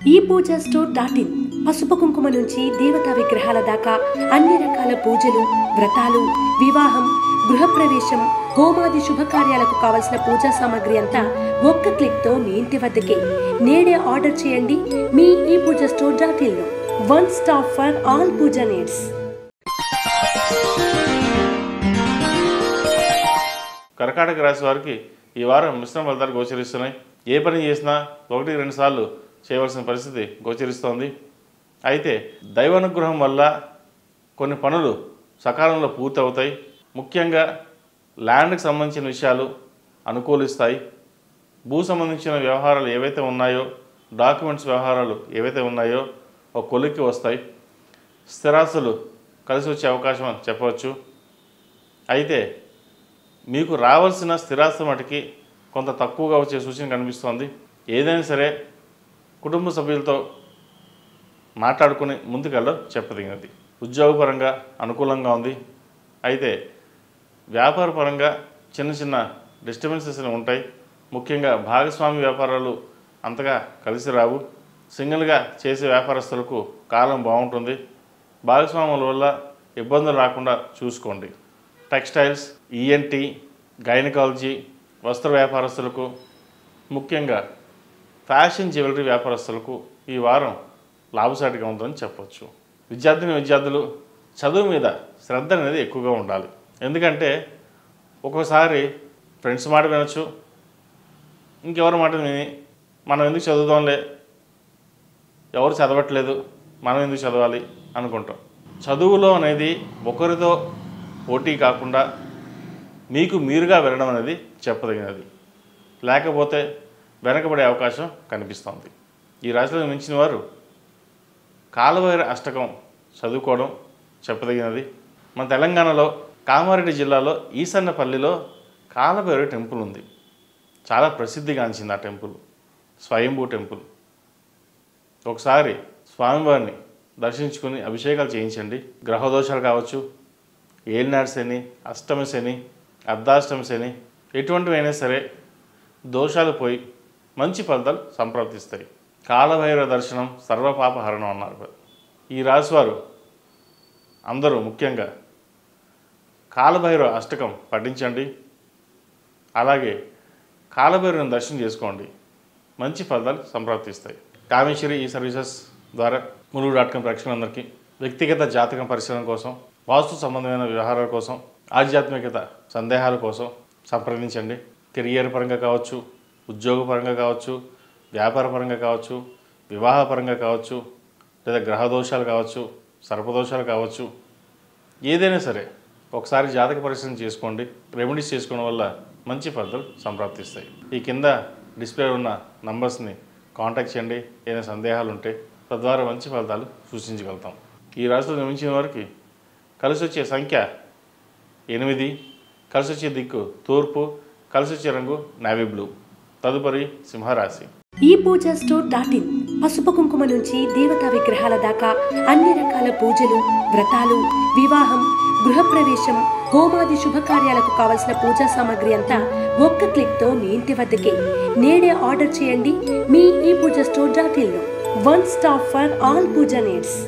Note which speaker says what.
Speaker 1: ePoojaStore.in పసుపు కుంకుమ నుంచి దేవతా విగ్రహాల దాకా అన్ని రకాల పూజలు, వ్రతాలు, వివాహం, గృహప్రవేశం, హోమాది శుభకార్యాలకు కావలసిన పూజా సామాగ్రి అంతా ఒక్క క్లిక్తో మీ ఇంటి వద్దకే. నేడే ఆర్డర్ చేయండి మీ ePoojaStore.in లో. One stop for all puja needs.
Speaker 2: కర్కాటక రాశి వారికి ఈ వారం మిశ్రమ ఫలితాలు గోచరిస్తున్నాయి. ఏ పని చేసినా 1-2 సార్లు చేయవలసిన పరిస్థితి గోచరిస్తోంది. అయితే దైవానుగ్రహం వల్ల కొన్ని పనులు సకాలంలో పూర్తవుతాయి. ముఖ్యంగా ల్యాండ్కి సంబంధించిన విషయాలు అనుకూలిస్తాయి. భూ సంబంధించిన వ్యవహారాలు ఏవైతే ఉన్నాయో, డాక్యుమెంట్స్ వ్యవహారాలు ఏవైతే ఉన్నాయో ఒక కొలిక్కి వస్తాయి. స్థిరాస్తులు కలిసి వచ్చే అవకాశం చెప్పవచ్చు. అయితే మీకు రావాల్సిన స్థిరాస్తి మటుకి కొంత తక్కువగా వచ్చే సూచన కనిపిస్తోంది. ఏదైనా సరే కుటుంబ సభ్యులతో మాట్లాడుకుని ముందుకెళ్ళడం చెప్పదగినది. ఉద్యోగపరంగా అనుకూలంగా ఉంది. అయితే వ్యాపారపరంగా చిన్న చిన్న డిస్టర్బెన్సెస్ ఉంటాయి. ముఖ్యంగా భాగస్వామి వ్యాపారాలు అంతగా కలిసి రావు. సింగిల్గా చేసే వ్యాపారస్తులకు కాలం బాగుంటుంది. భాగస్వాముల వల్ల ఇబ్బందులు రాకుండా చూసుకోండి. టెక్స్టైల్స్, ఈఎన్టీ, గైనకాలజీ, వస్త్ర వ్యాపారస్తులకు, ముఖ్యంగా ఫ్యాషన్ జ్యువెలరీ వ్యాపారస్తులకు ఈ వారం లాభసాటిగా ఉందని చెప్పవచ్చు. విద్యార్థులు చదువు మీద శ్రద్ధ అనేది ఎక్కువగా ఉండాలి. ఎందుకంటే ఒక్కోసారి ఫ్రెండ్స్ మాట వినొచ్చు, ఇంకెవరి మాట విని మనం ఎందుకు చదువుదాంలే, ఎవరు చదవట్లేదు మనం ఎందుకు చదవాలి అనుకుంటాం. చదువులో అనేది ఒకరితో పోటీ కాకుండా మీకు మీరుగా వెళ్ళడం అనేది చెప్పదగినది. లేకపోతే వెనకబడే అవకాశం కనిపిస్తుంది. ఈ రాశిలో మించిన వారు కాలభైరవ అష్టకం చదువుకోవడం చెప్పదగినది. మన తెలంగాణలో కామారెడ్డి జిల్లాలో ఈసన్నపల్లిలో కాలభైరవ టెంపుల్ ఉంది. చాలా ప్రసిద్ధిగాంచింది ఆ టెంపుల్. స్వయంభూ టెంపుల్. ఒకసారి స్వామివారిని దర్శించుకుని అభిషేకాలు చేయించండి. గ్రహదోషాలు కావచ్చు, ఏలినాటి శని, అష్టమి శని, అర్ధాష్టమి శని, ఎటువంటివైనా సరే దోషాలు పోయి మంచి ఫలితాలు సంప్రాప్తిస్తాయి. కాలభైరవ దర్శనం సర్వపాపహరణం అన్నారు. ఈ రాశివారు అందరూ ముఖ్యంగా కాలభైరవ అష్టకం పఠించండి. అలాగే కాలభైరవుని దర్శనం చేసుకోండి. మంచి ఫలితాలు సంప్రాప్తిస్తాయి. కామేశ్వరి ఈ సర్వీసెస్ ద్వారా ములుగు.com ప్రేక్షకులందరికీ వ్యక్తిగత జాతకం పరిశీలన కోసం, వాస్తు సంబంధమైన వ్యవహారాల కోసం, ఆధ్యాత్మికత సందేహాల కోసం సంప్రదించండి. కెరియర్ పరంగా కావచ్చు, ఉద్యోగపరంగా కావచ్చు, వ్యాపారపరంగా కావచ్చు, వివాహపరంగా కావచ్చు, లేదా గ్రహదోషాలు కావచ్చు, సర్పదోషాలు కావచ్చు, ఏదైనా సరే ఒకసారి జాతక పరిశీలన చేసుకోండి. రెమెడీస్ చేసుకోవడం వల్ల మంచి ఫలితాలు సంప్రాప్తిస్తాయి. ఈ కింద డిస్ప్లే ఉన్న నంబర్స్ని కాంటాక్ట్ చేయండి. ఏదైనా సందేహాలు ఉంటే తద్వారా మంచి ఫలితాలు సూచించగలుగుతాం. ఈ రాశిలో జన్మించిన వారికి కలిసి వచ్చే సంఖ్య 8, కలిసి వచ్చే దిక్కు తూర్పు, కలిసి వచ్చే రంగు నేవీ బ్లూ. తదుపరి సింహరాశి.
Speaker 1: ePoojaStore.in పసుపు కుంకుమ నుంచి దేవతా విగ్రహాల దాకా అన్ని రకాల పూజలు, వ్రతాలు, వివాహం, గృహప్రవేశం, హోమాది శుభకార్యాలకు కావలసిన పూజా సామాగ్రి అంతా ఒక్క క్లిక్తో మీ ఇంటి వద్దకే. నేడే ఆర్డర్ చేయండి మీ ePoojaStore.in లో. One stop for all puja needs.